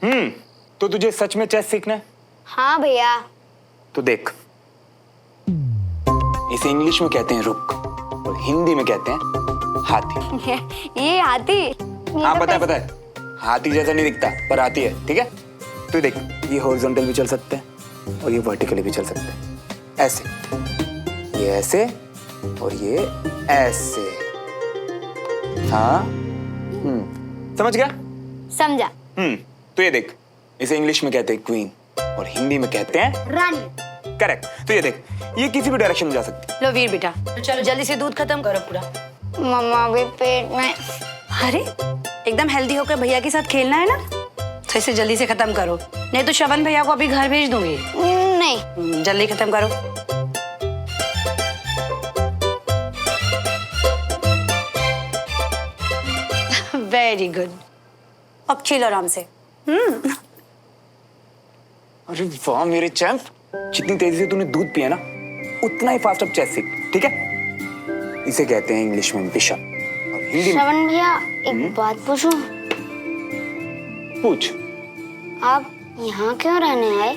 तो तुझे सच में चेस सीखना है? हाँ भैया। तो देख, इसे इंग्लिश में कहते हैं रुक और हिंदी में कहते हैं हाथी। ये हाथी? हाँ पता है, हाथी जैसा नहीं दिखता पर हाथी है, ठीक है। तो देख, ये हॉरिजॉन्टल भी चल सकते हैं और ये वर्टिकली भी चल सकते हैं, ऐसे, ये ऐसे और ये ऐसे। हाँ समझ गया? समझा। तो ये देख, इसे इंग्लिश में कहते हैं क्वीन और हिंदी में कहते हैं रानी। करेक्ट। तो ये देख, ये किसी भी डायरेक्शन में जा सकती है। लो वीर बेटा, चलो जल्दी से दूध खत्म करो पूरा। मम्मा भी पेट में। अरे एकदम हेल्दी होकर भैया के साथ खेलना है ना, तो इसे जल्दी से खत्म करो, नहीं तो श्रवण भैया को अभी घर भेज दूंगी। नहीं, जल्दी खत्म करो। वेरी गुड, अब चिल आराम से। अरे वाह मेरे चैंप, जितनी तेजी से तूने दूध पिया ना, उतना ही फास्ट अब चेस सीख, ठीक है। इसे कहते हैं इंग्लिश में बिशप और हिंदी में। श्रवण भैया एक बात पूछूं? पूछ। आप यहाँ क्यों रहने आए?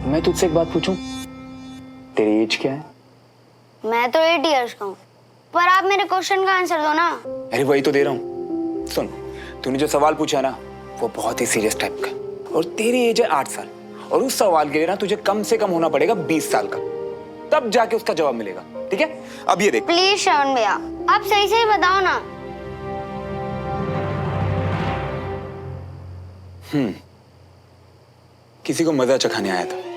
मैं तुझसे एक बात पूछूं, तेरी एज क्या है? मैं तो 8 इयर्स का हूँ, पर आप मेरे क्वेश्चन का आंसर दो ना। अरे वही तो दे रहा हूँ। सुन, तूने जो सवाल पूछा है ना, वो बहुत ही सीरियस टाइप का, और तेरी एज है 8 साल, और उस सवाल के लिए ना तुझे कम से कम होना पड़ेगा 20 साल का, तब जाके उसका जवाब मिलेगा, ठीक है। अब ये देख। प्लीज श्रवण भैया, आप सही से बताओ ना। किसी को मजा चखाने आया था।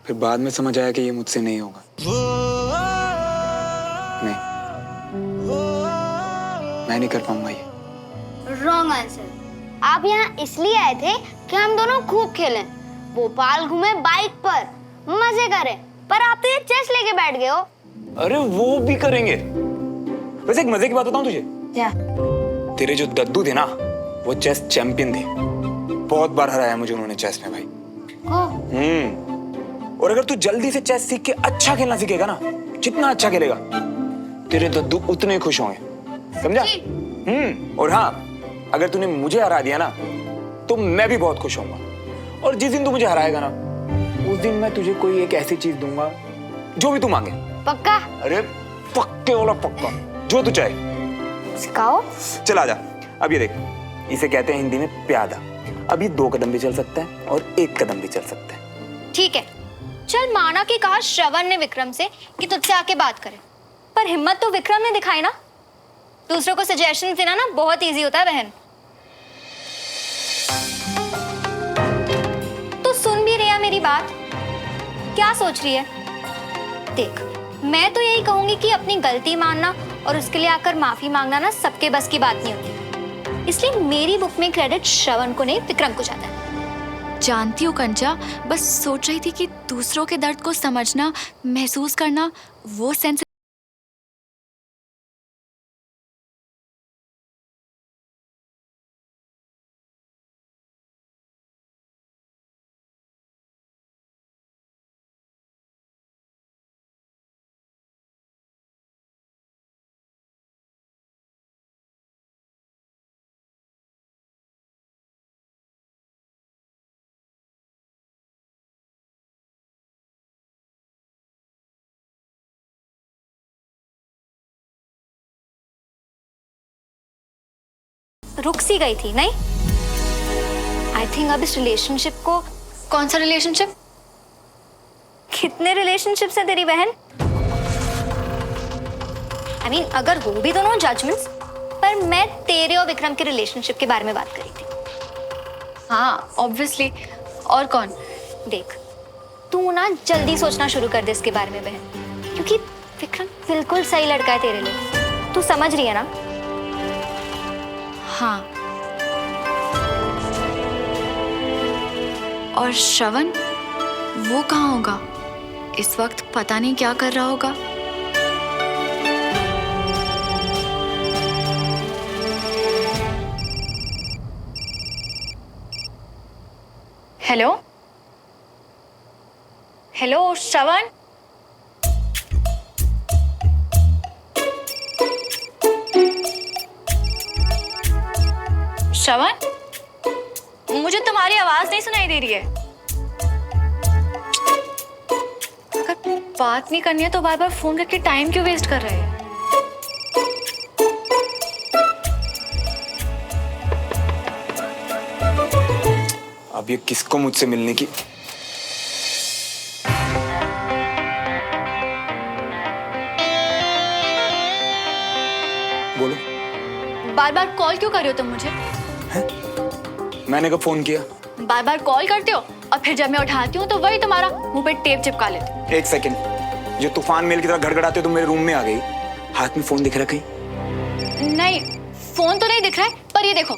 फिर बाद में समझ आया कि ये मुझसे नहीं होगा। नहीं, मैं नहीं कर पाऊंगा ये। Wrong answer. आप यहाँ इसलिए आए थे कि हम दोनों खूब खेलें, भोपाल घूमे बाइक पर, मजे करें, पर आप तो ये चेस लेके बैठ गए हो। अरे वो भी करेंगे। वैसे एक मजे की बात बताऊं तुझे? क्या? तेरे जो दद्दू थे ना, वो चेस चैंपियन थे। बहुत बार हराया मुझे उन्होंने चेस में भाई। और अगर तू जल्दी से चेस सीख के अच्छा खेलना सीखेगा ना, जितना अच्छा खेलेगा, तेरे दद्दू उतने खुश होंगे, समझा? और हाँ, अगर तूने मुझे हरा दिया ना, तो मैं भी बहुत खुश होऊंगा। और जिस दिन तू मुझे हराएगा ना, उस दिन मैं तुझे कोई एक ऐसी चीज दूंगा जो भी तू मांगे। पक्का? अरे पक्के वाला पक्का, जो तू चाहे। सिखाओ। चल आजा। अब ये देख, इसे कहते हैं हिंदी में प्यादा। अब ये 2 कदम भी चल सकता है और 1 कदम भी चल सकता है। ठीक है, चल माना कि कहा श्रवण ने विक्रम से कि तुझसे आके बात करे, पर हिम्मत तो विक्रम ने दिखाई ना। दूसरों को सजेशन देना ना बहुत इजी होता है बहन। तो सुन भी रही है मेरी बात? क्या सोच रही है? देख, मैं तो यही कहूंगी कि अपनी गलती मानना और उसके लिए आकर माफी मांगना ना सबके बस की बात नहीं होती। इसलिए मेरी बुक में क्रेडिट श्रवण को नहीं, विक्रम को जाता है। जानती हूँ कंचा, बस सोच रही थी कि दूसरों के दर्द को समझना, महसूस करना, वो सेंस। रुक सी गई थी नहीं? आई थिंक अब इस रिलेशनशिप को। कौन सा रिलेशनशिप? कितने रिलेशनशिप्स है तेरी बहन? आई मीन अगर हो भी दोनों जजमेंट्स, पर मैं तेरे और विक्रम के रिलेशनशिप के बारे में बात करी थी। हाँ ऑब्वियसली, और कौन? देख, तू ना जल्दी सोचना शुरू कर दे इसके बारे में बहन, क्योंकि विक्रम बिल्कुल सही लड़का है तेरे लिए, तू समझ रही है ना? हाँ। और श्रवण, वो कहाँ होगा? इस वक्त पता नहीं क्या कर रहा होगा। हेलो हेलो श्रवण, श्रवण, मुझे तुम्हारी आवाज नहीं सुनाई दे रही है। अगर बात नहीं करनी है तो बार बार फोन करके टाइम क्यों वेस्ट कर रहे हैं? अब ये किसको मुझसे मिलने की? बोलो। बार बार कॉल क्यों कर रहे हो तुम मुझे? मैंने कब फोन किया? बार बार कॉल करते हो और फिर जब मैं उठाती हूँ तो वही तुम्हारा मुंह पे टेप चिपका लेते हो। एक सेकंड, जो तूफान मेल की तरह गड़गड़ाते हो तुम मेरे रूम में आ गई। हाथ में फोन दिख रहा कहीं? नहीं, फोन तो नहीं दिख रहा है, पर ये देखो,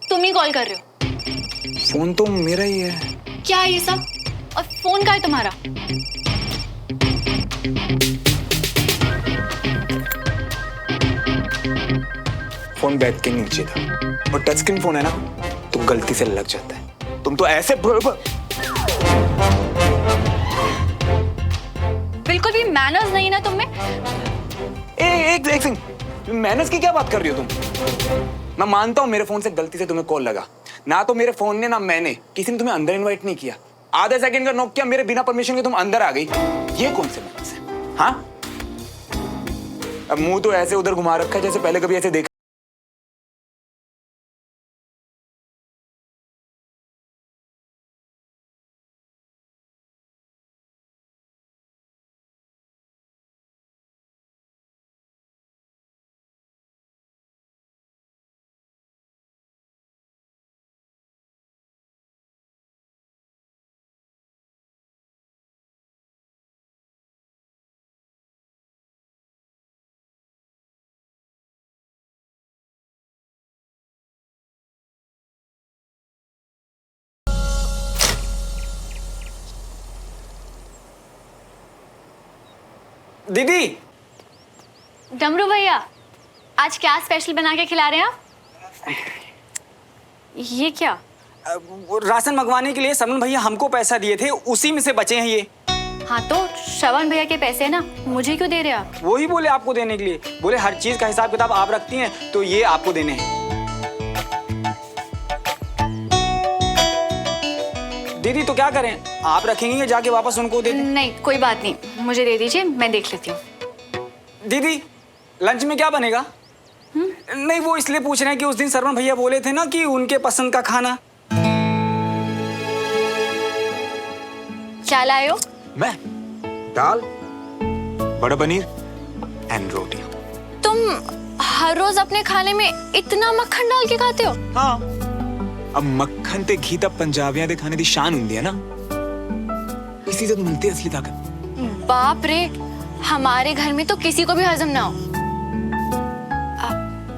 तुम ही कॉल कर रहे हो। फोन तो मेरा ही है। क्या है ये सब? और फोन का है तुम्हारा? फोन बैग के नीचे था और टच स्क्रीन फोन है ना, तो गलती से लग जाता है। तुम तो ऐसे बिल्कुल भी मैनर्स नहीं ना तुम में। एक सेकंड, मैनर्स की क्या बात कर रही हो तुम? मैं मानता हूँ मेरे फोन से गलती से तुम्हें कॉल लगा, ना तो मेरे फोन ने ना मैंने, किसी ने तुम्हें अंदर इनवाइट नहीं किया। आधे सेकंड का नॉक किया, मेरे बिना परमिशन के तुम अंदर आ गई। ये कौन से मैनर्स है? हाँ, अब मुंह तो ऐसे उधर घुमा रखा है जैसे पहले कभी ऐसे देखा। दीदी, डमरू भैया, आज क्या स्पेशल बना के खिला रहे हैं आप? ये क्या? वो राशन मंगवाने के लिए सरवण भैया हमको पैसा दिए थे, उसी में से बचे हैं ये। हाँ तो श्रवण भैया के पैसे है ना, मुझे क्यों दे रहे हैं आप? वो ही बोले आपको देने के लिए, बोले हर चीज का हिसाब किताब आप रखती हैं तो ये आपको देने हैं। दीदी तो क्या करें, आप रखेंगे या जाके वापस उनको दे दें? नहीं, कोई बात नहीं, मुझे दे दीजिए, मैं देख लेती हूँ। दीदी, लंच में क्या बनेगा? नहीं, वो इसलिए पूछ रहे हैं कि उस दिन सरवण भैया बोले थे ना कि उनके पसंद का खाना। क्या लाए हो? मैं दाल, बड़ा पनीर एंड रोटी। तुम हर रोज अपने खाने में इतना मक्खन डाल के खाते हो? हाँ, अब मक्खन ते घी तब पंजाबियां दे खाने दी शान हुंदी है ना, इसी से तो मिलती है असली ताकत। बाप रे, हमारे घर में तो किसी को भी हजम ना हो।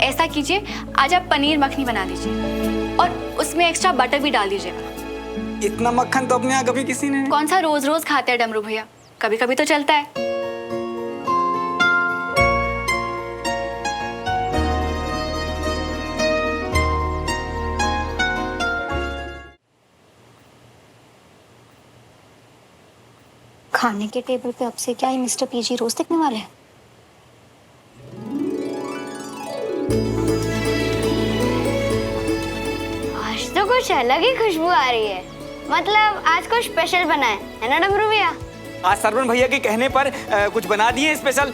ऐसा कीजिए, आज आप पनीर मखनी बना दीजिए और उसमें एक्स्ट्रा बटर भी डाल दीजिएगा। इतना मक्खन तो अपने यहाँ कभी किसी ने। कौन सा रोज रोज खाते हैं डमरू भैया, कभी कभी तो चलता है। खाने के टेबल पे अब से क्या ही मिस्टर पीजी रोज दिखने वाले हैं? आज तो कुछ अलग ही खुशबू आ रही है। मतलब आज कुछ स्पेशल बना है ना डमरू भैया? आज सरवण भैया के कहने पर कुछ बना दिए स्पेशल,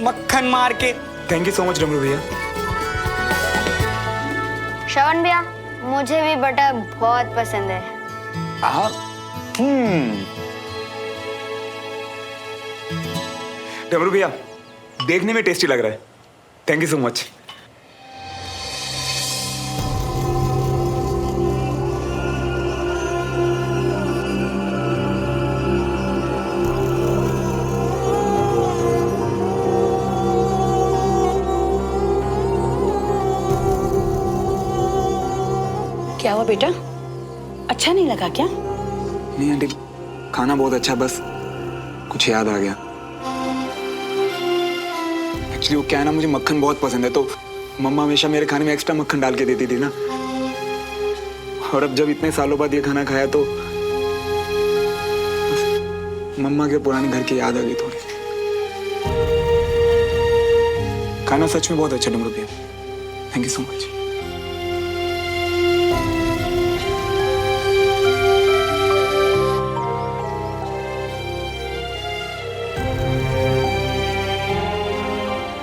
मक्खन मार के। थैंक यू सो मच डमरू भैया। श्रवण भैया, मुझे भी बटर बहुत पसंद है। डमरू भैया, देखने में टेस्टी लग रहा है। Thank you so much. बेटा, अच्छा नहीं लगा क्या? नहीं आंटी, खाना बहुत अच्छा, बस कुछ याद आ गया। एक्चुअली वो क्या है ना, मुझे मक्खन बहुत पसंद है, तो मम्मा हमेशा मेरे खाने में एक्स्ट्रा मक्खन डाल के देती थी ना। और अब जब इतने सालों बाद ये खाना खाया तो मम्मा के पुराने घर की याद आ गई थोड़ी। खाना सच में बहुत अच्छा डमरू भैया, थैंक यू सो मच।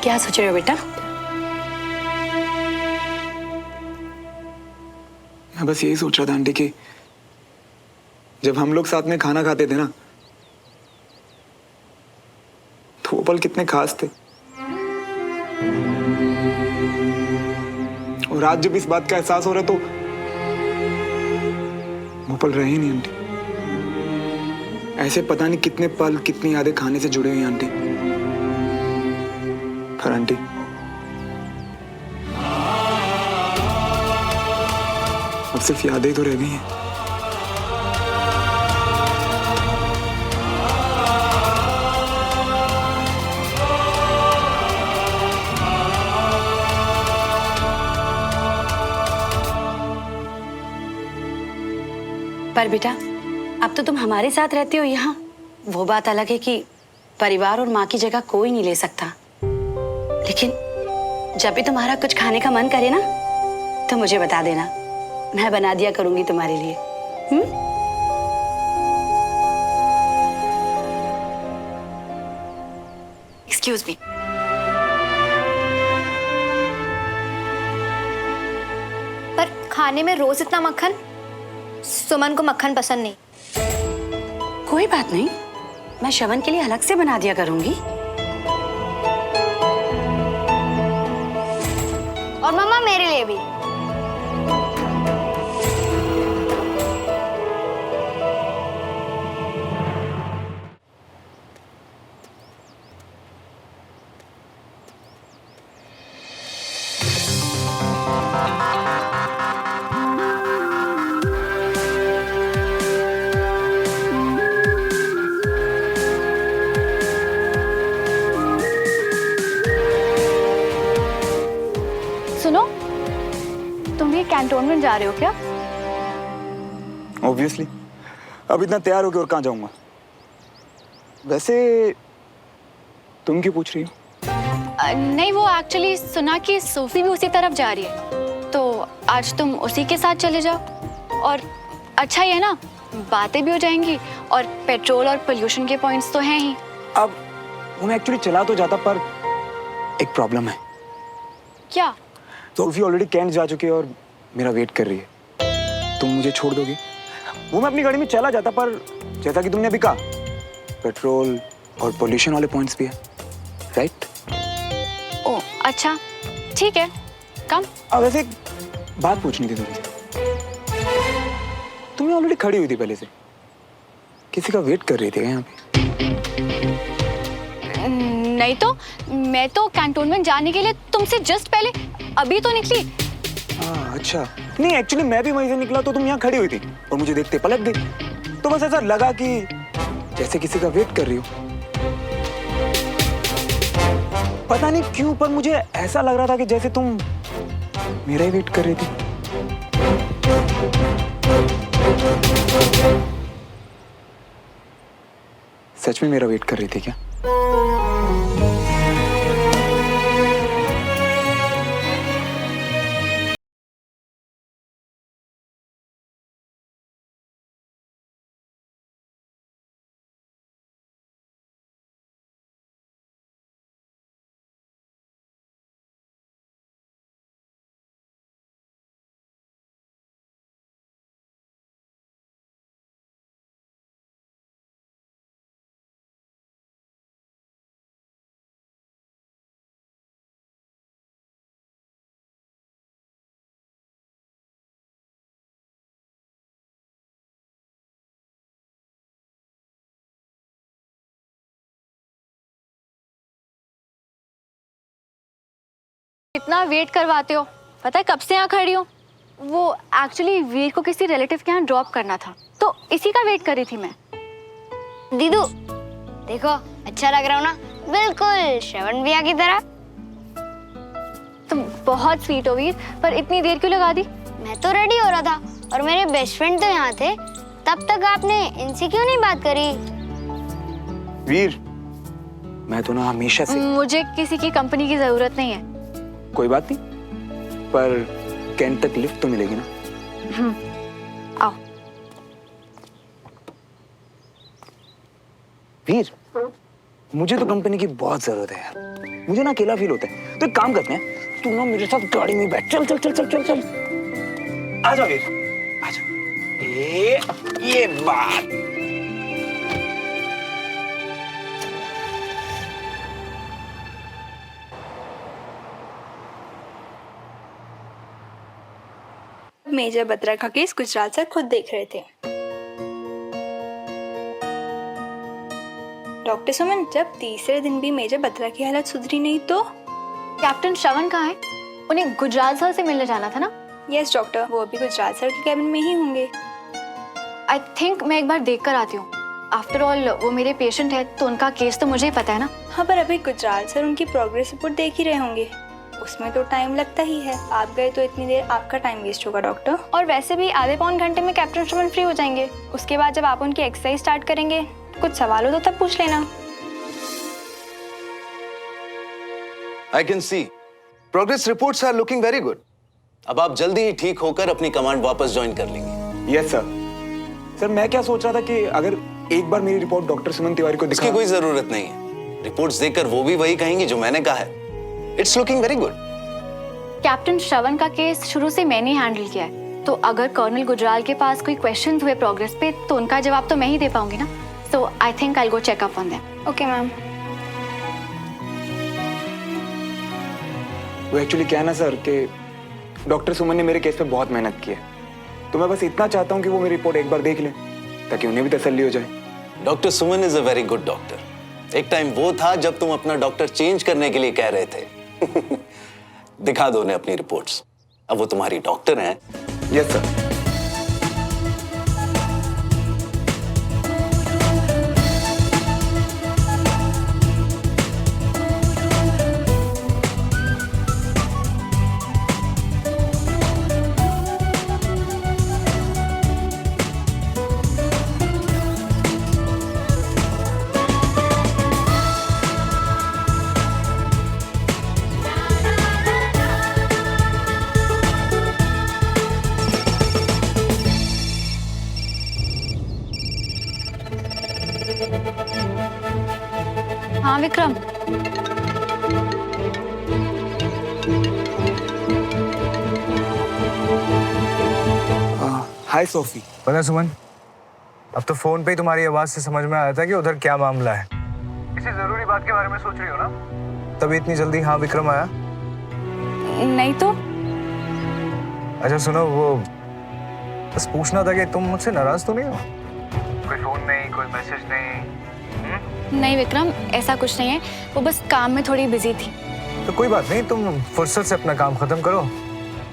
क्या सोच रहे हो बेटा? मैं बस यही सोच रहा था आंटी कि जब हम लोग साथ में खाना खाते थे ना, तो वो पल कितने खास थे। और आज जब इस बात का एहसास हो रहा है तो वो पल रहे ही नहीं आंटी। ऐसे पता नहीं कितने पल, कितनी यादें खाने से जुड़े हुई हैं आंटी। पर आंटी, अब सिर्फ यादें ही तो रह गई हैं। पर बेटा, अब तो तुम हमारे साथ रहते हो यहाँ। वो बात अलग है कि परिवार और माँ की जगह कोई नहीं ले सकता, लेकिन जब भी तुम्हारा कुछ खाने का मन करे ना, तो मुझे बता देना, मैं बना दिया करूंगी तुम्हारे लिए। Excuse me. पर खाने में रोज इतना मक्खन, सुमन को मक्खन पसंद नहीं। कोई बात नहीं, मैं श्रवण के लिए अलग से बना दिया करूंगी। और मम्मा मेरे लिए भी। सुनो, तुम भी कैंटोनमेंट जा रहे हो क्या? ऑब्वियसली, अब इतना तैयार होके और कहाँ जाऊंगा। वैसे तुम क्यों पूछ रही हो? नहीं, वो एक्चुअली सुना कि सोफी भी उसी तरफ जा रही है, तो आज तुम उसी के साथ चले जाओ। और अच्छा ही है ना, बातें भी हो जाएंगी और पेट्रोल और पोल्यूशन के पॉइंट्स तो हैं ही। अब वो मैं एक्चुअली चला तो जाता, पर एक प्रॉब्लम है। क्या? सोफी ऑलरेडी कैंट जा चुकी है और मेरा वेट कर रही है। तुम मुझे छोड़ दोगे? वो मैं अपनी गाड़ी में चला जाता, पर जैसा कि तुमने अभी कहा, पेट्रोल और पोल्यूशन वाले पॉइंट्स भी है, राइट? ओ अच्छा, ठीक है, कम। अब वैसे एक बात पूछनी थी तुमसे। तुम ऑलरेडी खड़ी हुई थी पहले से, किसी का वेट कर रही थी यहाँ पे? नहीं तो मैं तो कैंटोनमेंट जाने के लिए तुमसे जस्ट पहले अभी तो निकली। अच्छा, नहीं एक्चुअली मैं भी वहीं से निकला तो तुम यहाँ खड़ी हुई थी और मुझे देखते पलट गई, तो बस ऐसा लगा कि जैसे किसी का वेट कर रही हो। पता नहीं क्यों, पर मुझे ऐसा लग रहा था कि जैसे तुम मेरा ही वेट कर रही थी। सच में मेरा वेट कर रही थी क्या? इतना वेट करवाते हो, पता है कब से यहाँ खड़ी हूँ। वो एक्चुअली वीर को किसी रिलेटिव के यहाँ ड्रॉप करना था, तो इसी का वेट कर रही थी मैं। दीदू देखो अच्छा लग रहा हूँ ना, बिल्कुल श्रवण भैया की तरह। तुम बहुत स्वीट हो वीर, पर इतनी देर क्यों लगा दी? मैं तो रेडी हो रहा था और मेरे बेस्ट फ्रेंड तो यहाँ थे, तब तक आपने इनसे क्यों नहीं बात करी? वीर, मैं तो ना हमेशा से मुझे किसी की कंपनी की जरूरत नहीं है। कोई बात नहीं, पर कैंट तक लिफ्ट तो मिलेगी ना? आओ। वीर, मुझे तो कंपनी की बहुत जरूरत है यार, मुझे ना अकेला फील होता है। तो एक काम करते हैं, तू ना मेरे साथ गाड़ी में बैठ, चल चल चल चल चल चल। आजा वीर, आजा। ये बात। मेजर बत्रा का केस गुजरात सर खुद देख रहे थे। डॉक्टर सुमन, जब तीसरे दिन भी मेजर बत्रा की हालत सुधरी नहीं तो? कैप्टन श्रवण कहाँ है? उन्हें गुजरात सर से मिलने जाना था ना? यस डॉक्टर, वो अभी गुजरात सर के कैबिन में ही होंगे। आई थिंक मैं एक बार देख कर आती हूँ। आफ्टर ऑल वो मेरे पेशेंट है, तो उनका केस तो मुझे ही पता है ना। हाँ, पर अभी गुजरात सर उनकी प्रोग्रेस रिपोर्ट देख ही रहे होंगे, उसमें तो टाइम लगता ही है। आप गए तो इतनी देर आपका टाइम वेस्ट होगा डॉक्टर। और वैसे भी आधे पौन घंटे में कैप्टन श्रवण फ्री हो जाएंगे। उसके बाद जब आप उनकी एक्सरसाइज स्टार्ट करेंगे, कुछ सवाल हो तो तब पूछ लेना। I can see. Progress reports are looking very good. अब आप जल्दी ही ठीक होकर अपनी कमांड वापस ज्वाइन कर लेंगे। Yes sir. सर मैं क्या सोच रहा था कि अगर एक बार मेरी रिपोर्ट डॉक्टर सुमन तिवारी को दिखा। इसकी कोई जरूरत नहीं है। रिपोर्ट्स देखकर वो भी वही कहेंगी जो मैंने कहा है। It's looking very good. Captain Shravan का केस शुरू से मैंने हैंडल किया है, तो अगर कर्नल गुजराल के पास कोई क्वेश्चंस हुए प्रोग्रेस पे, तो उनका जवाब तो मैं ही दे पाऊंगी ना। So I think I'll go check up on them. Okay ma'am. वो एक्चुअली क्या है ना सर कि डॉक्टर सुमन ने मेरे केस पे बहुत मेहनत की है, तो मैं बस इतना चाहता हूँ कि वो मेरी रिपोर्ट एक बार देख ले, ताकि उन्हें भी तसल्ली हो जाए। Doctor Suman is a very good doctor. एक टाइम वो था जब तुम अपना डॉक्टर चेंज करने के लिए कह रहे थे। दिखा दो उन्हें अपनी रिपोर्ट्स। अब वो तुम्हारी डॉक्टर हैं। Yes sir. हाँ विक्रम। हाय सोफी। पता है सुमन, अब तो फोन पे ही तुम्हारी आवाज से समझ में आया था कि उधर क्या मामला है। किसी जरूरी बात के बारे में सोच रही हो ना? तभी इतनी जल्दी हाँ विक्रम आया? नहीं तो? अच्छा सुनो, वो बस पूछना था कि तुम मुझसे नाराज तो नहीं हो? कोई फोन नहीं, कोई मैसेज नहीं? नहीं विक्रम, ऐसा कुछ नहीं है, वो बस काम में थोड़ी बिजी थी। तो कोई बात नहीं, तुम फुर्सत से अपना काम खत्म करो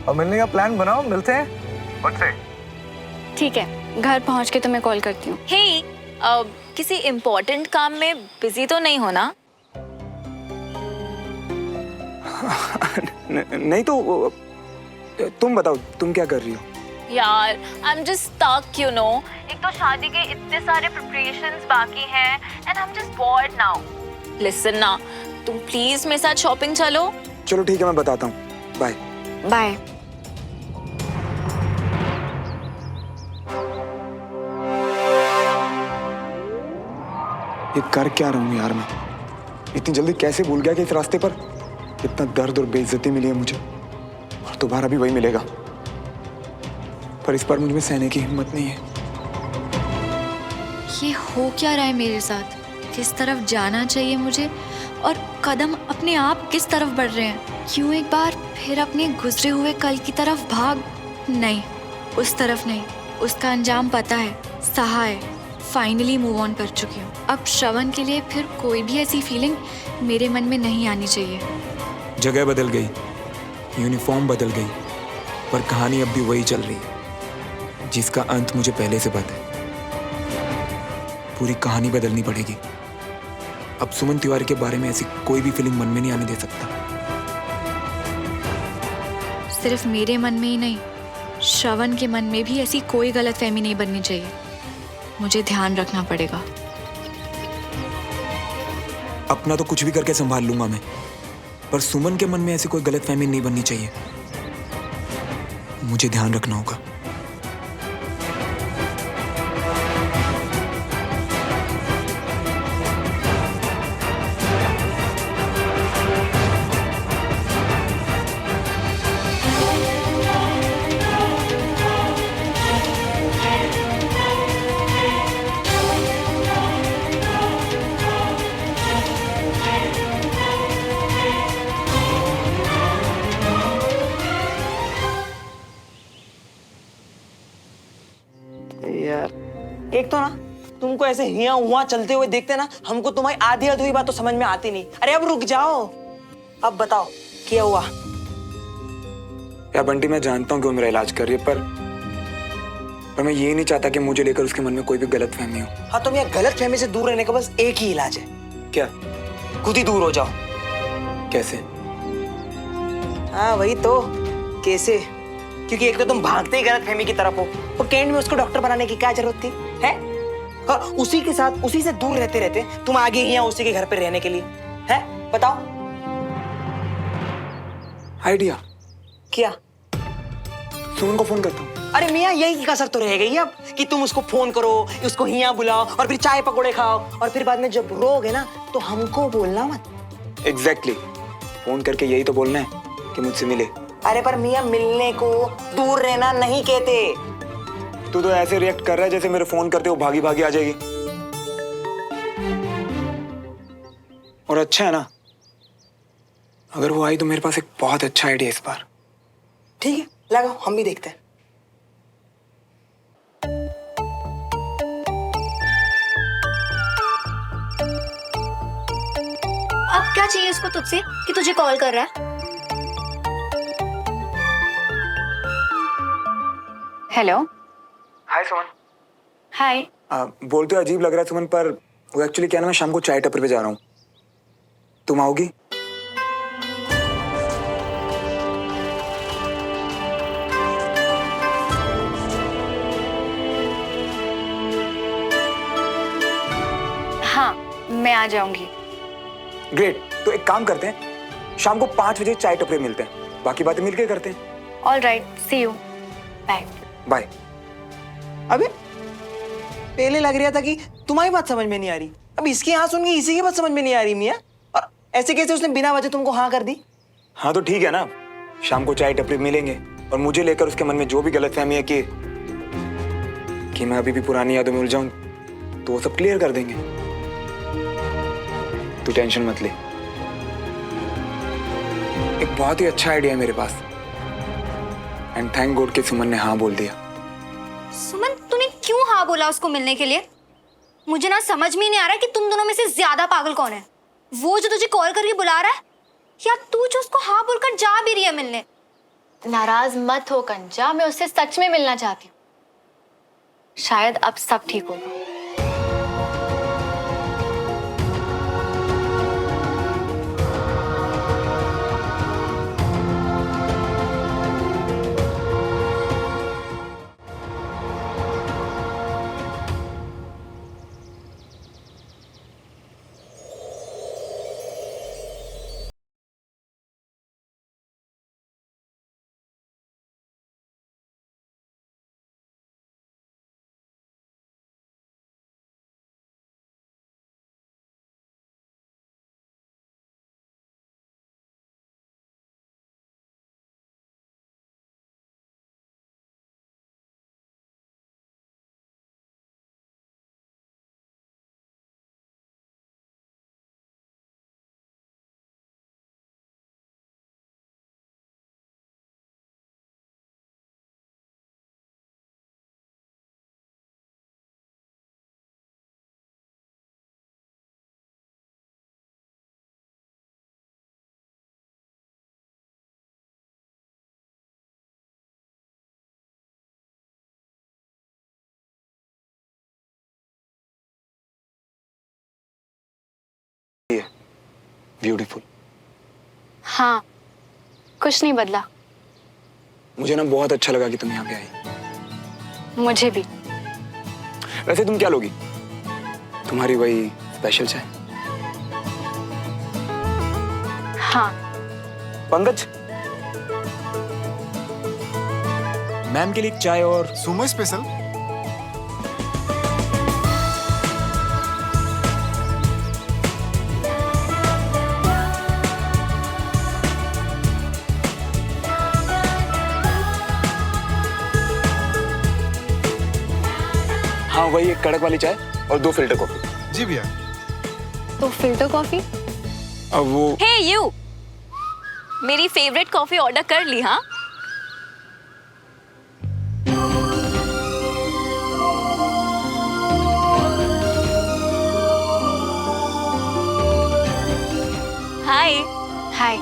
और मिलने का प्लान बनाओ, मिलते हैं। मुझसे? ठीक है, घर पहुंच के तुम्हें कॉल करती हूँ। हे, किसी इम्पोर्टेंट काम में बिजी तो नहीं हो ना? नहीं तो तुम बताओ, तुम क्या कर रही हो? यार, I am just stuck, you know. एक तो शादी के इतने सारे प्रिपरेशंस बाकी हैं and I am just bored now. Listen ना, तुम प्लीज मेरे साथ शॉपिंग चलो। चलो ठीक है, मैं बताता हूँ। Bye bye. ये कर क्या रहा हूँ यार मैं? इतनी जल्दी कैसे भूल गया कि इस रास्ते पर इतना दर्द और बेइज्जती मिली है मुझे, और दोबारा भी वही मिलेगा। पर इस बार मुझ में सहने की हिम्मत नहीं है। ये हो क्या रहा है मेरे साथ? किस तरफ जाना चाहिए मुझे और कदम अपने आप किस तरफ बढ़ रहे हैं? क्यों एक बार फिर अपने गुजरे हुए कल की तरफ भाग? नहीं, उस तरफ नहीं। उसका अंजाम पता है, सहा है। फाइनली मूव ऑन कर चुकी हूँ। अब श्रवण के लिए फिर कोई भी ऐसी फीलिंग मेरे मन में नहीं आनी चाहिए। जगह बदल गई, यूनिफॉर्म बदल गई, पर कहानी अब भी वही चल रही है जिसका अंत मुझे पहले से पता है। पूरी कहानी बदलनी पड़ेगी। अब सुमन तिवारी के बारे में ऐसी कोई भी फीलिंग मन में नहीं आने दे सकता। सिर्फ मेरे मन में ही नहीं, श्रवण के मन में भी ऐसी कोई गलतफहमी नहीं बननी चाहिए। मुझे ध्यान रखना पड़ेगा। अपना तो कुछ भी करके संभाल लूंगा मैं, पर सुमन के मन में ऐसी कोई गलतफहमी नहीं बननी चाहिए। मुझे ध्यान रखना होगा। एक तो ना तुमको ऐसे हिया हुआ चलते हुए देखते ना, हमको तुम्हारी आधी अधूरी बात तो समझ में आती नहीं। अरे अब रुक जाओ, अब बताओ क्या हुआ। या बंटी, मैं जानता हूँ कि वो मेरा इलाज कर रही है, पर मैं ये नहीं चाहता कि मुझे लेकर उसके मन में कोई भी गलतफहमी हो। हाँ, तुम यह गलतफहमी से दूर रहने का बस एक ही इलाज है। क्या? खुद ही दूर हो जाओ। कैसे? हाँ वही तो, कैसे? क्योंकि एक तो तुम भागते ही गलतफहमी की तरफ हो, और कैंड में उसको डॉक्टर बनाने की क्या जरूरत थी है? और उसी के साथ, उसी से दूर रहते रहते तुम आगे ही उसी के घर पे रहने के लिए है? बताओ। आइडिया क्या? सुमन को फोन करता हूँ। अरे मियाँ, यही कसर तो रह गई अब कि तुम उसको फोन करो, उसको हिया बुलाओ, और फिर चाय पकौड़े खाओ, और फिर बाद में जब रोगे ना तो हमको बोलना मत। एग्जैक्टली, फोन करके यही तो बोलना है कि मुझसे मिले। अरे पर मियाँ, मिलने को दूर रहना नहीं कहते। तू तो ऐसे रिएक्ट कर रहा है जैसे मेरे फोन करते वो भागी भागी आ जाएगी। और अच्छा है ना, अगर वो आई तो मेरे पास एक बहुत अच्छा आइडिया इस बार। ठीक है, लगाओ, हम भी देखते हैं। अब क्या चाहिए उसको तुझसे कि तुझे कॉल कर रहा है? हेलो। हाय सुमन। हाय। बोलते हो अजीब लग रहा है सुमन, पर वो एक्चुअली क्या ना, मैं शाम को चाय टपरी पे जा रहा हूँ। तुम आओगी? हाँ, मैं आ जाऊंगी। ग्रेट, तो एक काम करते हैं, शाम को 5 बजे चाय टपरी मिलते हैं, बाकी बातें मिलके करते हैं। All right, see you. Bye. Bye. अबे पहले लग रहा था कि तुम्हारी बात समझ में नहीं आ रही, अब इसकी हाँ सुन के इसी की बात समझ में नहीं आ रही मियाँ। और ऐसे कैसे उसने बिना वजह तुमको हाँ कर दी? हाँ तो ठीक है ना, शाम को चाय टपरी मिलेंगे, और मुझे लेकर उसके मन में जो भी गलतफहमी है कि मैं अभी भी पुरानी यादों में उलझा हूं, तो वो सब क्लियर कर देंगे। तू टेंशन मत ले, एक बहुत ही अच्छा आइडिया है मेरे पास, एंड थैंक गॉड कि सुमन ने हाँ बोल दिया। सुमन, तूने क्यों हाँ बोला उसको मिलने के लिए? मुझे ना समझ में नहीं आ रहा कि तुम दोनों में से ज्यादा पागल कौन है, वो जो तुझे कॉल करके बुला रहा है, या तू जो उसको हाँ बोलकर जा भी रही है मिलने? नाराज मत हो कंचा, मैं उससे सच में मिलना चाहती हूँ। शायद अब सब ठीक होगा। ब्यूटीफुल। हाँ, कुछ नहीं बदला। मुझे ना बहुत अच्छा लगा कि तुम यहाँ पे आई। मुझे भी। वैसे तुम क्या लोगी? तुम्हारी वही स्पेशल चाय? हाँ। पंकज, मैम के लिए चाय और सुमो स्पेशल। हाँ वही एक कड़क वाली चाय और 2 फिल्टर कॉफी। जी भैया। तो फिल्टर कॉफी। अब वो हे यू, मेरी फेवरेट कॉफी ऑर्डर कर ली? हाँ, हाय। हाय।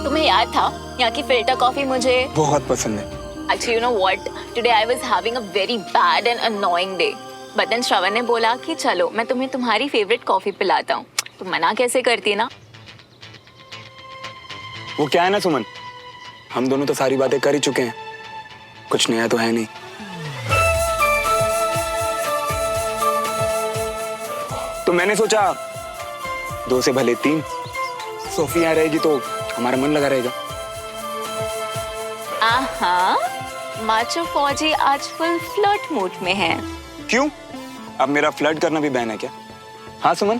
तुम्हें याद था यहाँ की फिल्टर कॉफी मुझे बहुत पसंद है। Actually, you know what? Today I was having a very bad and annoying day. But then श्रवण ने बोला कि चलो मैं तुम्हें तुम्हारी फेवरेट कॉफी पिलाता हूँ। तुम मना कैसे करती ना? वो क्या है ना सुमन, हम दोनों तो सारी बातें कर ही चुके हैं, कुछ नया तो है नहीं। तो मैंने सोचा 2 से भले 3, सोफी यहाँ रहेगी तो हमारा मन लगा रहेगा। आहा, माचो फौजी आज फुल फ्लर्ट मूड में है। क्यों? अब मेरा फ्लर्ट करना भी बैन है क्या? हाँ सुमन?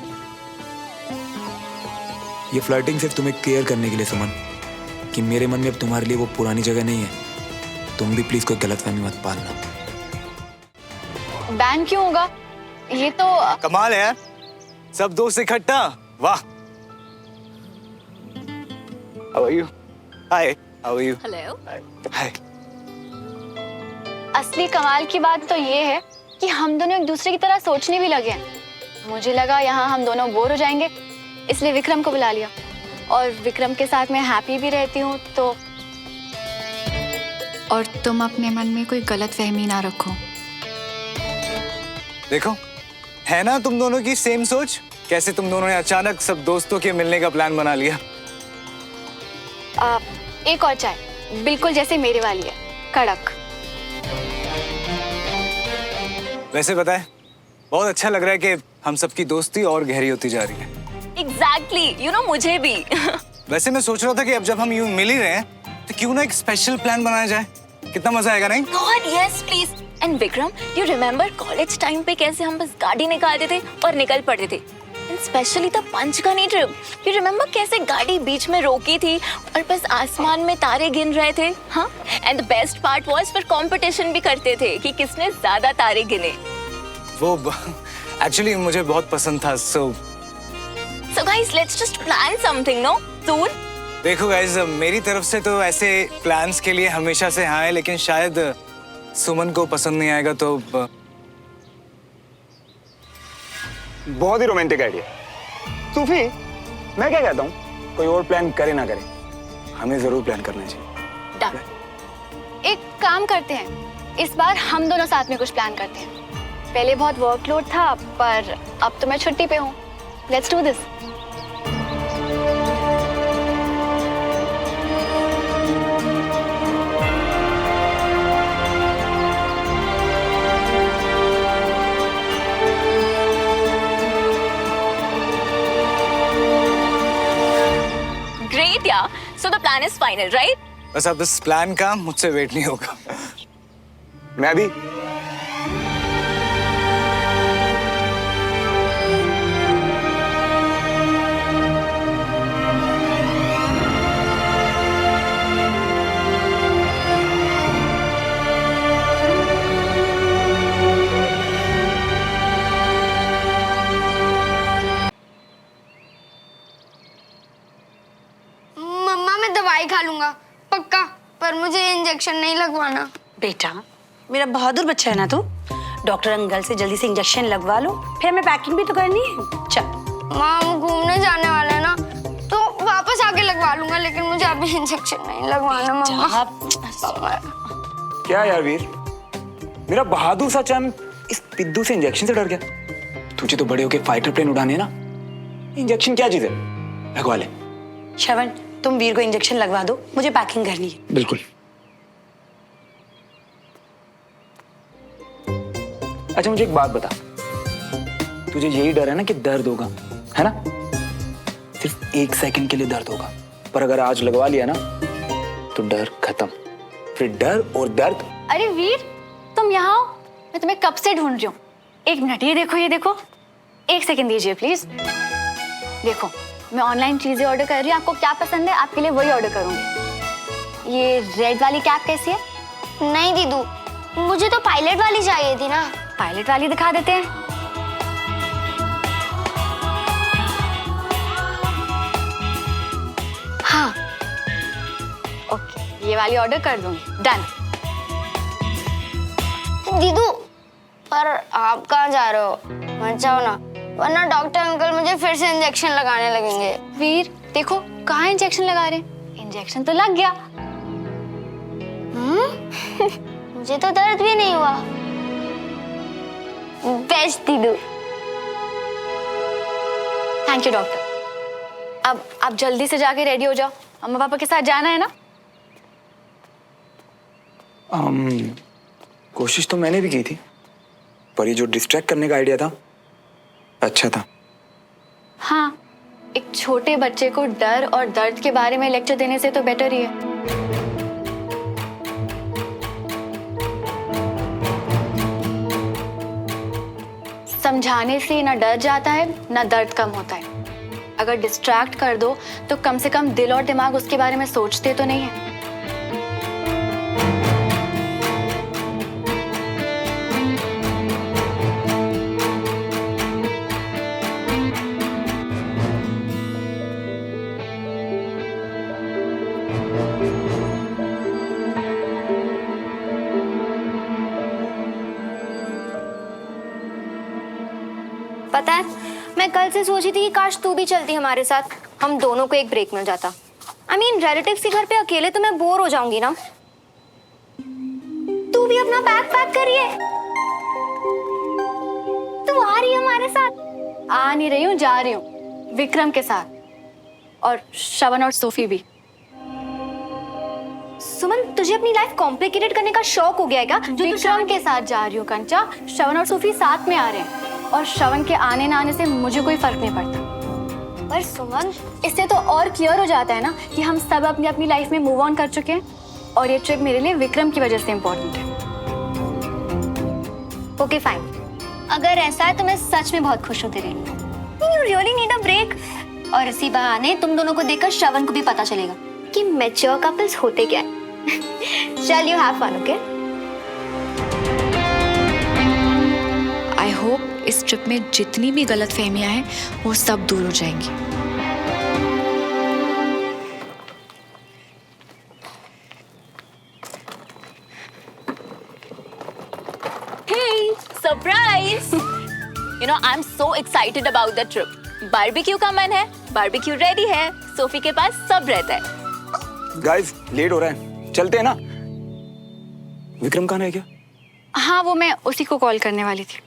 ये फ्लर्टिंग सिर्फ तुम्हें केयर करने के लिए सुमन, कि मेरे मन में अब तुम्हारे लिए वो पुरानी जगह नहीं है। तुम भी प्लीज कोई गलतफहमी मत पालना। बैन क्यों होगा? ये तो कमाल है यार, सब दोस्त इकट्ठा, वाह। How are you? Hi. How are you? Hello. Hi. असली कमाल की बात तो ये है कि हम दोनों एक दूसरे की तरह सोचने भी लगे हैं। मुझे लगा यहाँ हम दोनों बोर हो जाएंगे, इसलिए विक्रम को बुला लिया। और विक्रम के साथ मैं हैप्पी भी रहती हूँ तो। और तुम अपने मन में कोई गलत फहमी ना रखो। देखो, है ना तुम दोनों की सेम सोच? कैसे तुम दोनों ने अचानक सब दोस्तों के मिलने का प्लान बना लिया। एक और चाय, बिल्कुल जैसे मेरे वाली है, कड़क। वैसे बताए, बहुत अच्छा लग रहा है कि हम सबकी दोस्ती और गहरी होती जा रही है। Exactly, you know मुझे भी। वैसे मैं सोच रहा था कि अब जब हम यूं मिल ही रहे हैं तो क्यों ना एक स्पेशल प्लान बनाया जाए, कितना मजा आएगा नहीं? God, yes, please. And Vikram, you remember college time पे कैसे हम बस गाड़ी निकालते थे और निकल पड़ते थे? And especially the Panchgani trip. You remember कैसे गाड़ी बीच में रोकी थी और बस आसमान में तारे गिन रहे थे? हाँ? And the best part was फिर कंपटीशन भी करते थे कि किसने ज्यादा तारे गिने। वो एक्चुअली मुझे बहुत पसंद था। So guys, let's just plan something, no? Soon? देखो गाइस, मेरी तरफ से तो ऐसे प्लान्स के लिए हमेशा से हाँ है, लेकिन शायद सुमन को पसंद नहीं आएगा तो बहुत ही रोमांटिक आइडिया। सूफी, मैं क्या कहता हूँ, कोई और प्लान करे ना करे, हमें जरूर प्लान करना चाहिए। Done. एक काम करते हैं, इस बार हम दोनों साथ में कुछ प्लान करते हैं। पहले बहुत वर्कलोड था, पर अब तो मैं छुट्टी पे हूँ। Let's do this. Great, yeah. So the plan is final, right? बस अब इस प्लान का मुझसे वेट नहीं होगा। मैं भी। मम्मा मैं दवाई खा लूंगा पक्का, पर मुझे इंजेक्शन नहीं लगवाना। बेटा, मेरा बहादुर बच्चा है ना तू। डॉक्टर अंकल से जल्दी से इंजेक्शन लगवा लो, फिर हमें पैकिंग भी तो करनी है। चल। माँ, हम घूमने जाने वाले हैं ना, तो वापस आके लगवा लूंगा, लेकिन मुझे अभी इंजेक्शन नहीं लगवाना मम्मा। क्या यार वीर, मेरा बहादुर सा चैन इस पिद्दू से इंजेक्शन से डर गया। तुझे तो बड़े होके फाइटर प्लेन उड़ाने ना, इंजेक्शन क्या चीज है, लगवा ले। श्रवण, तुम वीर को इंजेक्शन लगवा दो, मुझे पैकिंग करनी है। बिल्कुल। अच्छा मुझे एक बात बता, तुझे यही डर है ना कि दर्द होगा, है ना? सिर्फ 1 सेकंड के लिए दर्द होगा, पर अगर आज लगवा लिया ना तो डर खत्म। फिर डर और दर्द। अरे वीर, तुम यहाँ आओ, मैं तुम्हें कब से ढूंढ रही हूँ। 1 मिनट, ये देखो, ये देखो। 1 सेकंड दीजिए प्लीज। देखो, मैं ऑनलाइन चीजें ऑर्डर कर रही हूँ, आपको क्या पसंद है आपके लिए वही ऑर्डर करूंगी। ये रेड वाली कैप कैसी है? नहीं दीदू, मुझे तो पायलट वाली चाहिए थी ना। पायलट वाली दिखा देते हैं। हाँ, ओके, ये वाली ऑर्डर कर दूंगी। डन। दीदू, पर आप कहाँ जा रहे हो? मत जाओ ना, वरना डॉक्टर अंकल मुझे फिर से इंजेक्शन लगाने लगेंगे। वीर देखो, कहाँ इंजेक्शन लगा रहे हैं? इंजेक्शन तो लग गया। मुझे तो दर्द भी नहीं हुआ। बेस्ट दीदू। Thank you doctor. अब आप जल्दी से जाके रेडी हो जाओ, अम्मा पापा के साथ जाना है ना? कोशिश तो मैंने भी की थी, पर ये जो डिस्ट्रैक्ट करने का आइडिया था अच्छा था। हाँ, एक छोटे बच्चे को डर और दर्द के बारे में लेक्चर देने से तो बेटर ही है। समझाने से ना डर जाता है ना दर्द कम होता है। अगर डिस्ट्रैक्ट कर दो तो कम से कम दिल और दिमाग उसके बारे में सोचते तो नहीं है। पता है, मैं कल से सोची थी कि काश तू भी चलती हमारे साथ, हम दोनों को एक ब्रेक मिल जाता। आई मीन रिलेटिव्स के घर पे अकेले तो मैं बोर हो जाऊंगी ना। तू भी अपना बैग पैक करिए। तू आ रही है हमारे साथ? आ नहीं रही हूँ, जा रही हूँ विक्रम के साथ, और श्रवण और सोफी भी। सुमन, तुझे अपनी लाइफ कॉम्प्लिकेटेड करने का शौक हो गया है क्या? विक्रम के साथ जा रही हूँ कंचा। श्रवण और सोफी साथ में आ रहे हैं, और श्रवण के आने ना आने से मुझे कोई फर्क नहीं पड़ता। पर सुमन, इससे तो और क्लियर हो जाता है ना कि हम सब अपनी अपनी लाइफ में मूव ऑन कर चुके हैं, और ये ट्रिप मेरे लिए विक्रम की वजह से इम्पोर्टेंट है। ओके फाइन, अगर ऐसा है तो मैं सच में बहुत खुश हूँ तेरे लिए। You really need a break. और इसी बहाने तुम दोनों को देखकर श्रवण को भी पता चलेगा कि मैच्योर कपल्स होते क्या है। चल, you have fun, okay? I hope इस ट्रिप में जितनी भी गलतफहमियां हैं वो सब दूर हो जाएंगी। Hey, surprise! You know, I'm so excited about the trip. Barbecue का मन है, बारबेक्यू रेडी है, सोफी के पास सब रहता है। गाइस, लेट हो रहा है, चलते हैं ना? विक्रम कहाँ है क्या? हाँ, वो मैं उसी को कॉल करने वाली थी।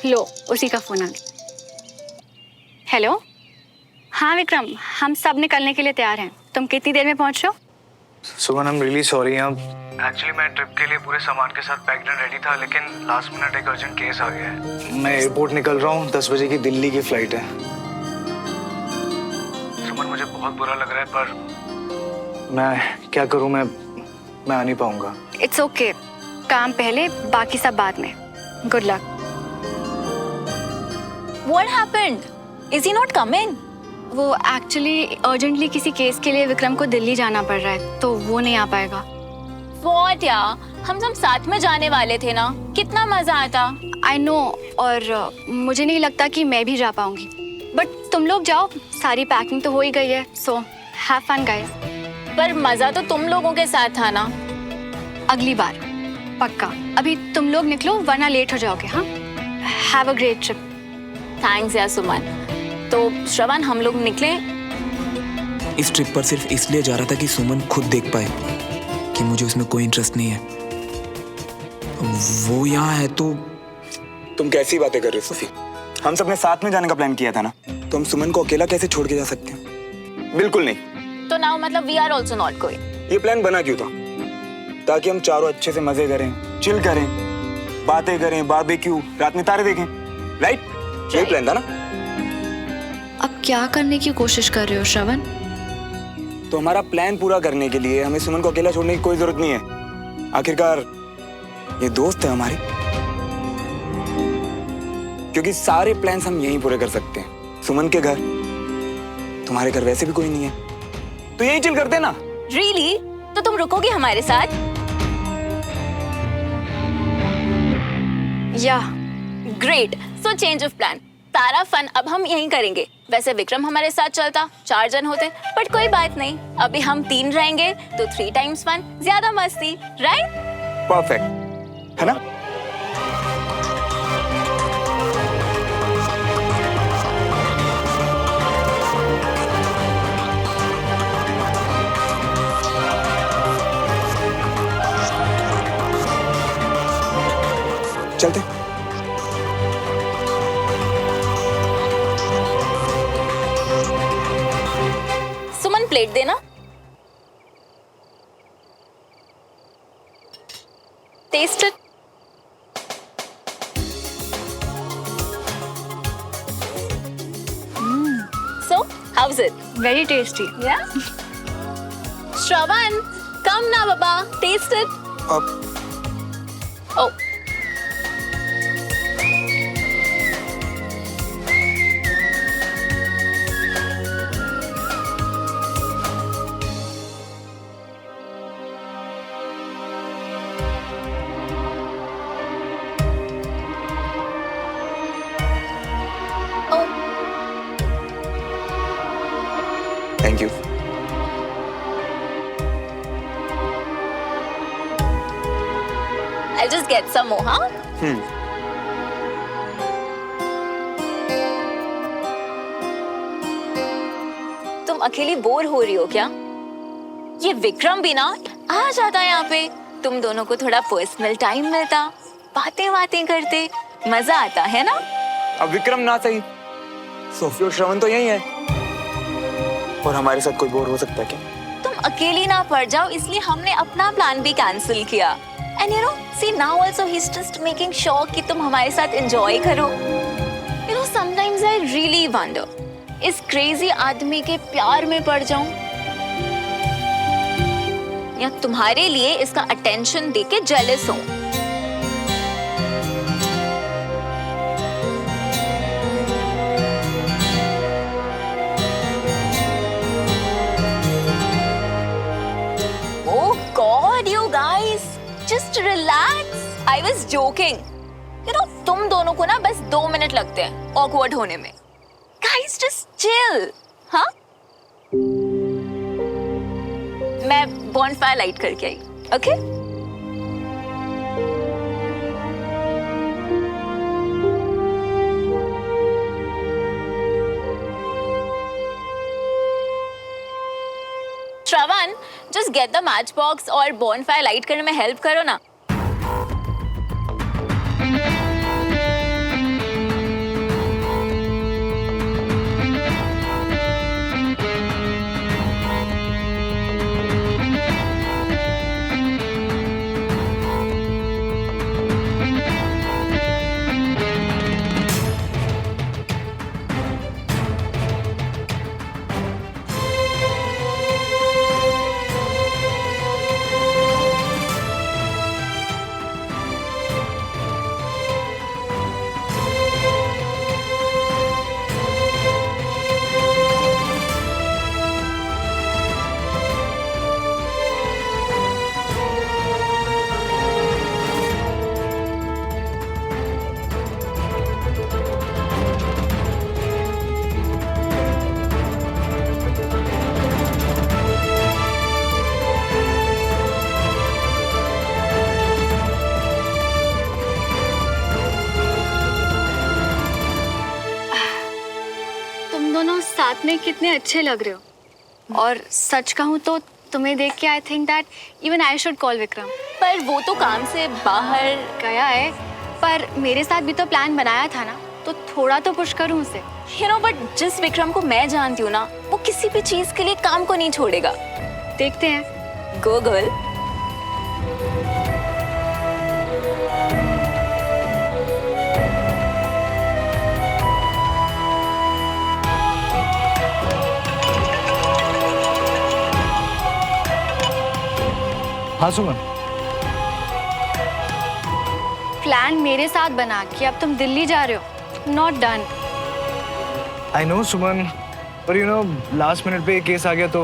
लो, उसी का फोन आ गया। हेलो, हाँ विक्रम, हम सब निकलने के लिए तैयार हैं। तुम कितनी देर में पहुंच रहे हो? Suman, I am really sorry. Actually मैं ट्रिप के लिए पूरे सामान के साथ पैक्ड एंड रेडी था, लेकिन लास्ट मिनट एक अर्जेंट केस आ गया है। मैं एयरपोर्ट निकल रहा हूँ, 10 बजे की दिल्ली की फ्लाइट है। सुमन, मुझे बहुत बुरा लग रहा है, पर मैं क्या करूँ, मैं आ नहीं पाऊंगा। इट्स ओके, काम पहले बाकी सब बाद में। Good luck. What happened? Is he not coming? वो एक्चुअली अर्जेंटली किसी केस के लिए विक्रम को दिल्ली जाना पड़ रहा है, तो वो नहीं आ पाएगा। What यार, हम सब साथ में जाने वाले थे ना, कितना मजा आता। आई नो, और मुझे नहीं लगता कि मैं भी जा पाऊंगी, बट तुम लोग जाओ, सारी पैकिंग तो हो ही गई है, सो हैव फन गाइस। पर मजा तो तुम लोगों के साथ था ना। अगली बार पक्का। अभी तुम लोग निकलो वरना लेट हो जाओगे। हाँ, have a great trip. Thanks यार सुमन। तो श्रवण, हम लोग निकले? इस ट्रिप पर सिर्फ इसलिए जा रहा था कि सुमन खुद देख पाए कि मुझे उसमें कोई इंटरेस्ट नहीं है। वो यहाँ है तो। तुम कैसी बातें कर रहे हो सोफी? हम सबने साथ में जाने का प्लान किया था ना, तो हम सुमन को अकेला कैसे छोड़ के जा सकते हैं? बिल्कुल नहीं। तो नाउ मतलब we are also not going. ये प्लान बना क्यों था? ताकि हम चारों अच्छे से मजे करें, चिल करें, बातें करें, बारबेक्यू, रात में तारे देखें, राइट? यही प्लान था ना। अब क्या करने की कोशिश कर रहे हो श्रवण? तो हमारा प्लान पूरा करने के लिए हमें सुमन को अकेला छोड़ने की कोई जरूरत नहीं है। आखिरकार ये दोस्त है हमारी, क्योंकि सारे प्लान्स हम यहीं पूरे कर सकते हैं। सुमन के घर, तुम्हारे घर वैसे भी कोई नहीं है, तो यही चिल करते हैं ना। रियली? तो तुम रुकोगे हमारे साथ? या great. So change of plan. सारा फन अब हम यहीं करेंगे। वैसे विक्रम हमारे साथ चलता, 4 जन होते, बट कोई बात नहीं, अभी हम 3 रहेंगे तो 3 टाइम्स फन, ज्यादा मस्ती, राइट? परफेक्ट है ना? चलते। सुमन प्लेट देना। Taste it. So, how's it? Very tasty. Yeah? Shravan, come now, Baba. Taste it. अब Oh. Thank you. I'll just get some more, huh? तुम अकेली बोर हो रही हो क्या? ये विक्रम भी ना आ जाता यहाँ पे, तुम दोनों को थोड़ा पर्सनल टाइम मिलता, बातें करते, मजा आता है ना? अब विक्रम ना सही, सोफी और श्रवण तो यही है, और हमारे साथ कोई बोर हो सकता है क्या? तुम अकेली ना पड़ जाओ, इसलिए हमने अपना प्लान भी कैंसिल किया। And you know, see now also he is just making sure कि तुम हमारे साथ एंजॉय करो। You know, sometimes I really wonder, इस क्रेजी आदमी के प्यार में पड़ जाऊं या तुम्हारे लिए इसका अटेंशन देके जेलस हूं। Just relax. I was joking. You know, तुम दोनों को ना बस 2 मिनट लगते हैं awkward होने में. Guys, just chill. हाँ? मैं bonfire light करके आई. Okay? Shravan, just get the matchbox और bonfire light करने में help करो ना। साथ में कितने अच्छे लग रहे हो। और सच कहूँ तो तुम्हें देख के I think that even I should call Vikram. पर वो तो काम से बाहर गया है, पर मेरे साथ भी तो प्लान बनाया था ना, तो थोड़ा तो पुश करूं उसे। यू नो बट जिस विक्रम को मैं जानती हूँ ना, वो किसी भी चीज के लिए काम को नहीं छोड़ेगा। देखते हैं। गो गर्ल। हाँ सुमन, प्लान मेरे साथ बना कि अब तुम दिल्ली जा रहे हो, नॉट डन। आई नो सुमन, पर यू नो लास्ट मिनट पे केस आ गया तो।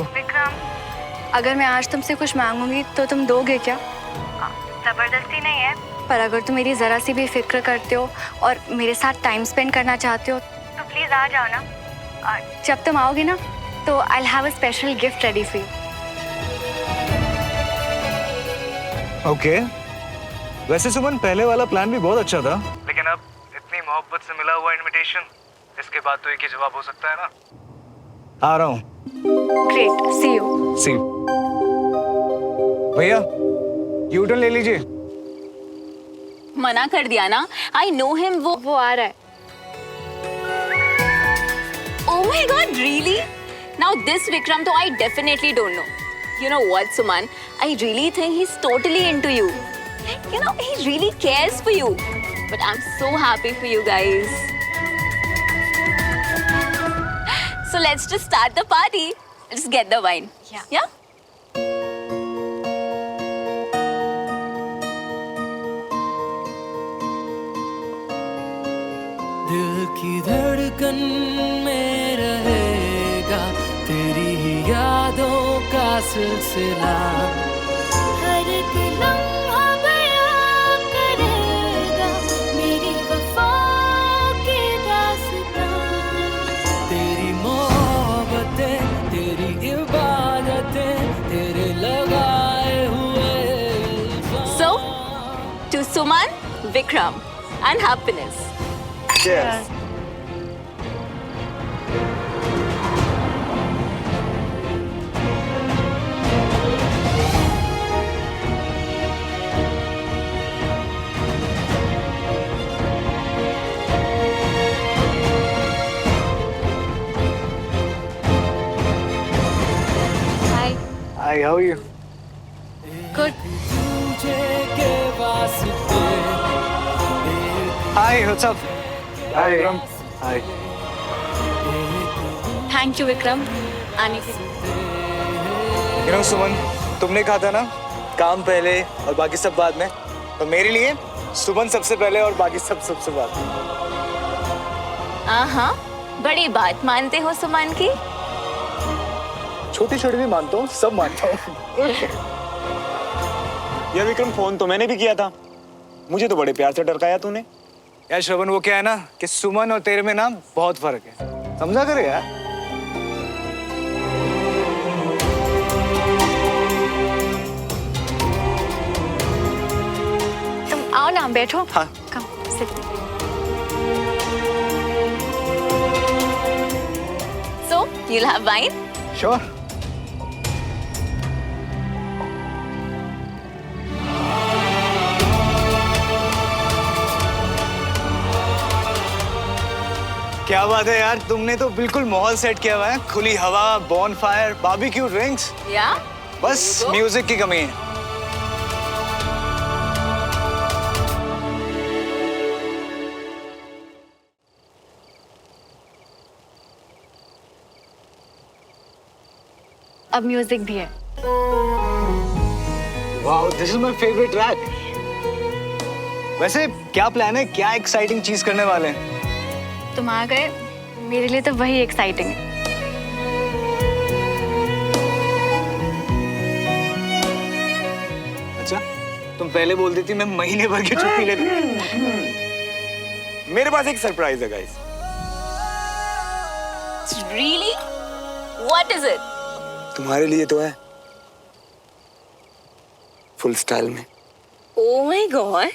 अगर मैं आज तुमसे कुछ मांगूंगी तो तुम दोगे क्या? जबरदस्ती नहीं है। पर अगर तुम मेरी जरा सी भी फिक्र करते हो और मेरे साथ टाइम स्पेंड करना चाहते हो तो प्लीज आ जाओ ना। जब तुम आओगे ना तो I have a special gift ready for you. Okay वैसे सुमन पहले वाला प्लान भी बहुत अच्छा था, लेकिन अब इतनी मोहब्बत से मिला हुआ इनविटेशन, इसके बाद तो एक ही जवाब हो सकता है ना। आ रहा हूँ। Great, C you. सी भैया यू टर्न ले लीजिए। मना कर दिया ना, आई नो हिम। वो आ रहा है। Oh my God, really? Now this Vikram, though I definitely don't know. You know what, Suman? I really think he's totally into you. Like, you know, he really cares for you. But I'm so happy for you guys. So let's just start the party. Let's get the wine. Yeah? दिल की धड़कन में रहेगा तेरी ही यादों का सिलसिला, हर एक लम्हा बयां करेगा मेरी वफा की दास्तां। तेरी मोहब्बतें, तेरी इबादतें, तेरे लगाए हुए। So, to Suman, Vikram, and happiness. Cheers. Hi, how are you? Good. के वास्ते Hi, what's up? Hi, Vikram. Hi. Thank you Vikram आने के लिए। You know, सुमन, तुमने कहा था ना काम पहले और बाकी सब बाद में, तो मेरे लिए सुमन सबसे पहले और बाकी सब सबसे बाद में। हाँ, बड़ी बात मानते हो सुमन की। छोटी छोटी भी मानता हूँ, सब मानता हूँ। यार विक्रम, फोन तो मैंने भी किया था, मुझे तो बड़े प्यार से टरकाया तूने। यार श्रवण, वो क्या है ना कि सुमन और तेरे में ना बहुत फर्क है, समझा करे यार। तुम आओ ना, बैठो। हाँ। Come sit. So, you'll have wine? Sure. क्या बात है यार, तुमने तो बिल्कुल माहौल सेट किया हुआ है। खुली हवा, बॉनफायर, बारबेक्यू ड्रिंक्स। Yeah. बस म्यूजिक की कमी है। अब म्यूजिक भी है। Wow, this is my favourite track. वैसे क्या प्लान है, क्या एक्साइटिंग चीज करने वाले हैं? तुम आ गए, मेरे लिए तो वही एक्साइटिंग है। अच्छा, तुम पहले बोल देती मैं महीने भर की छुट्टी ले लूं। मेरे पास एक सरप्राइज है guys. Really? What is it? तुम्हारे लिए तो है, फुल स्टाइल में। Oh my God.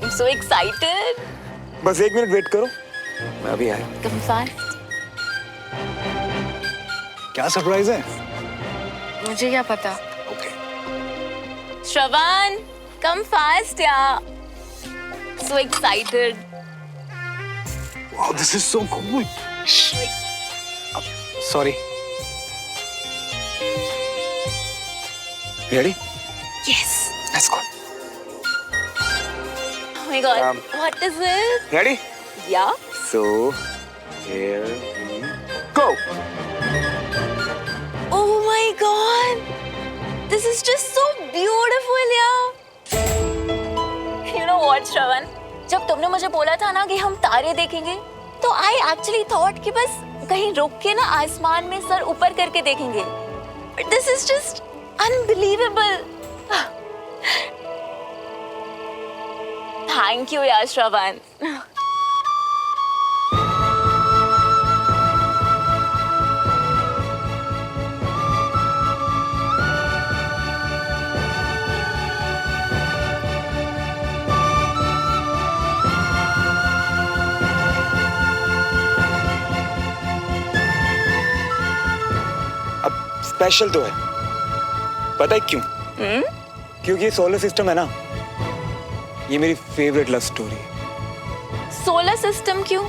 I'm so excited. बस 1 मिनट वेट करो, मैं अभी आया। Come fast. क्या सरप्राइज है? मुझे क्या पता। श्रवण, कम फास्ट यार। So excited. Wow, this is so cool. Sorry. Ready? Yes. Let's go. Oh my god. What is it? Ready? Yeah. So, here we go. Oh my god. This is just so beautiful, yeah. You know what, Shravan? जब तुमने मुझे बोला था ना कि हम तारे देखेंगे, तो I actually thought कि बस कहीं रुक के ना आसमान में सर ऊपर करके देखेंगे. But this is just unbelievable. Thank you, यार श्रवण. स्पेशल तो है, पता है क्यों? क्योंकि ये सोलर सिस्टम है ना, ये मेरी फेवरेट लव स्टोरी है। सोलर सिस्टम क्यों?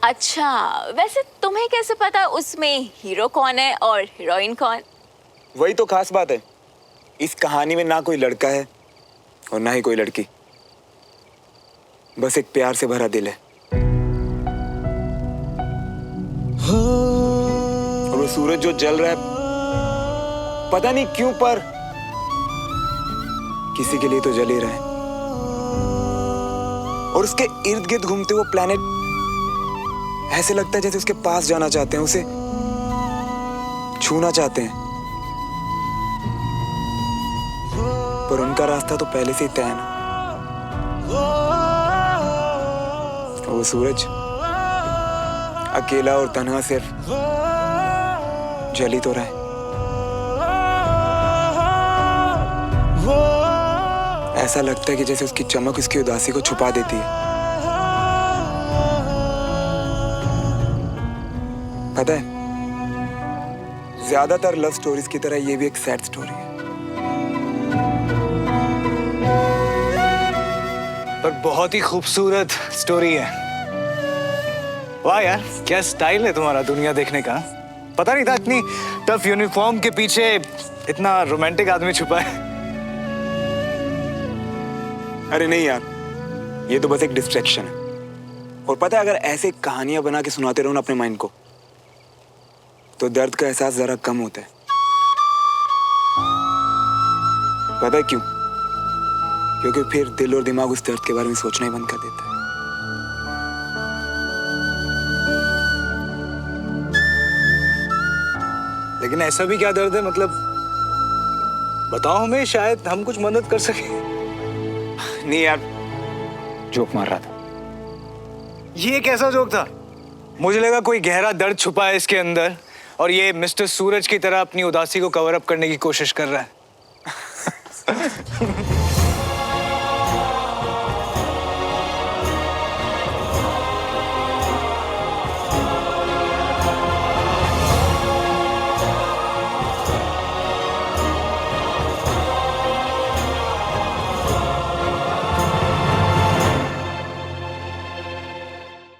अच्छा, वैसे तुम्हें कैसे पता उसमें हीरो कौन है और हीरोइन कौन? वही तो खास बात है, इस कहानी में ना कोई लड़का है और ना ही कोई लड़की, बस एक प्यार से भरा दिल है। और वो सूरज जो जल रहा है, पता नहीं क्यों पर किसी के लिए तो जल ही रहा है। और उसके इर्द गिर्द घूमते वो प्लैनेट ऐसे लगता है जैसे उसके पास जाना चाहते हैं, उसे छूना चाहते हैं, पर उनका रास्ता तो पहले से ही तय है ना। और वो सूरज अकेला और तन्हा सिर्फ जल ही तो रहा है। ऐसा लगता है कि जैसे उसकी चमक उसकी उदासी को छुपा देती है। पता है, ज्यादातर लव स्टोरीज की तरह ये भी एक सैड स्टोरी है। पर बहुत ही खूबसूरत स्टोरी है। वाह यार, क्या स्टाइल है तुम्हारा दुनिया देखने का। पता नहीं था इतनी टफ यूनिफॉर्म के पीछे इतना रोमांटिक आदमी छुपा है। अरे नहीं यार, ये तो बस एक डिस्ट्रैक्शन है। और पता है, अगर ऐसे कहानियां बना के सुनाते रहो ना अपने माइंड को, तो दर्द का एहसास जरा कम होता है। पता है क्यों? क्योंकि फिर दिल और दिमाग उस दर्द के बारे में सोचना ही बंद कर देता है। लेकिन ऐसा भी क्या दर्द है, मतलब बताओ हमें, शायद हम कुछ मदद कर सके। नहीं यार, जोक मार रहा था। ये कैसा जोक था? मुझे लगा कोई गहरा दर्द छुपा है इसके अंदर और ये मिस्टर सूरज की तरह अपनी उदासी को कवर अप करने की कोशिश कर रहा है।